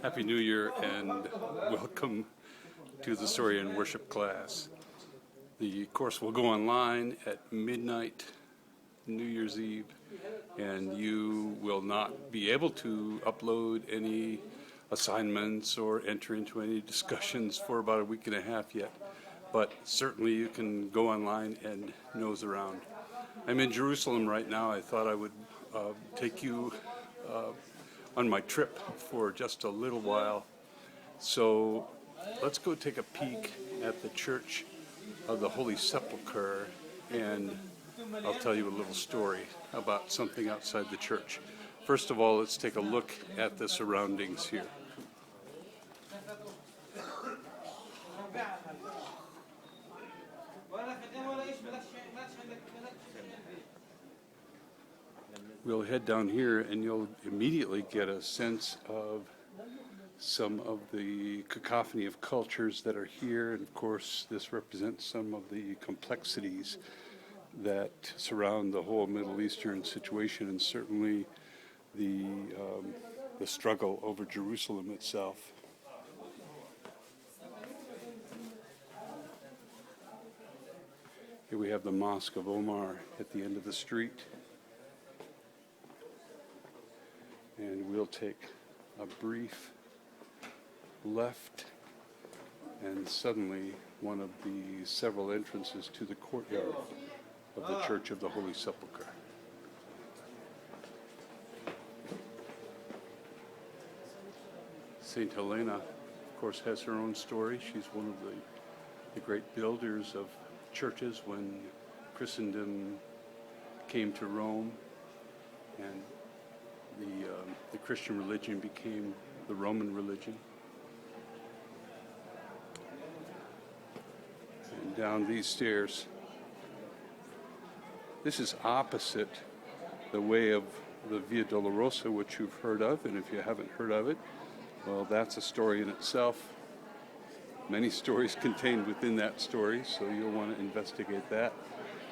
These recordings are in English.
Happy New Year and welcome to the Story and Worship class. The course will go online at midnight, New Year's Eve, and you will not be able to upload any assignments or enter into any discussions for about a week and a half yet, but certainly you can go online and nose around. I'm in Jerusalem right now. I thought I would take you on my trip for just a little while. So let's go take a peek at the Church of the Holy Sepulchre, and I'll tell you a little story about something outside the church. First of all, let's take a look at the surroundings here. We'll head down here and you'll immediately get a sense of some of the cacophony of cultures that are here, and of course this represents some of the complexities that surround the whole Middle Eastern situation, and certainly the struggle over Jerusalem itself. Here we have the Mosque of Omar at the end of the street. And we'll take a brief left, and suddenly one of the several entrances to the courtyard of the Church of the Holy Sepulchre. Saint Helena, of course, has her own story. She's one of the great builders of churches when Christendom came to Rome, and the Christian religion became the Roman religion. And down these stairs, this is opposite the way of the Via Dolorosa, which you've heard of, and if you haven't heard of it, well, that's a story in itself. Many stories contained within that story, so you'll want to investigate that.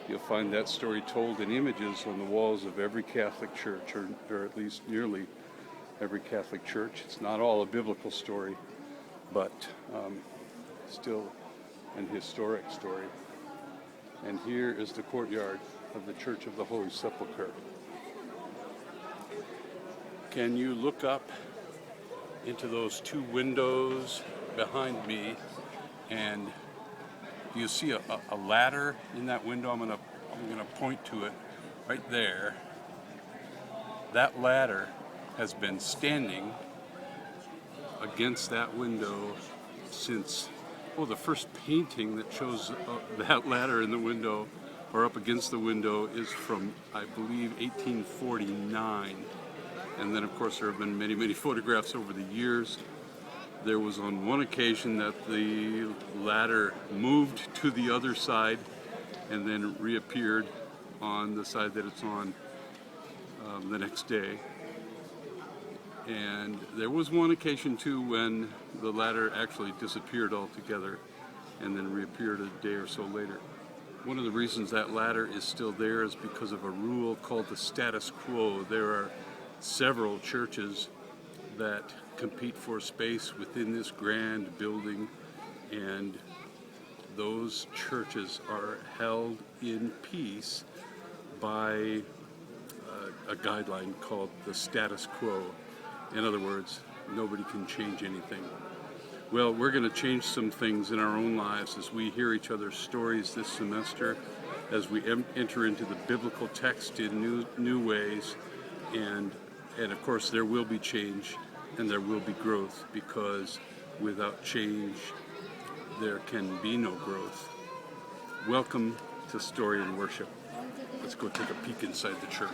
You'll find that story told in images on the walls of every Catholic church, or at least nearly every Catholic church. It's not all a biblical story, but still an historic story. And here is the courtyard of the Church of the Holy Sepulchre. Can you look up into those two windows behind me, and you see a ladder in that window? I'm gonna point to it right there. That ladder has been standing against that window since, the first painting that shows that ladder in the window or up against the window is from, I believe, 1849. And then, of course, there have been many, many photographs over the years. There was on one occasion that the ladder moved to the other side and then reappeared on the side that it's on the next day. And there was one occasion too when the ladder actually disappeared altogether and then reappeared a day or so later. One of the reasons that ladder is still there is because of a rule called the status quo. There are several churches that compete for space within this grand building, and those churches are held in peace by a guideline called the status quo. In other words, nobody can change anything. Well, we're going to change some things in our own lives as we hear each other's stories this semester, as we enter into the biblical text in new ways, and of course there will be change and there will be growth, because without change there can be no growth. Welcome to Story and Worship. Let's go take a peek inside the church.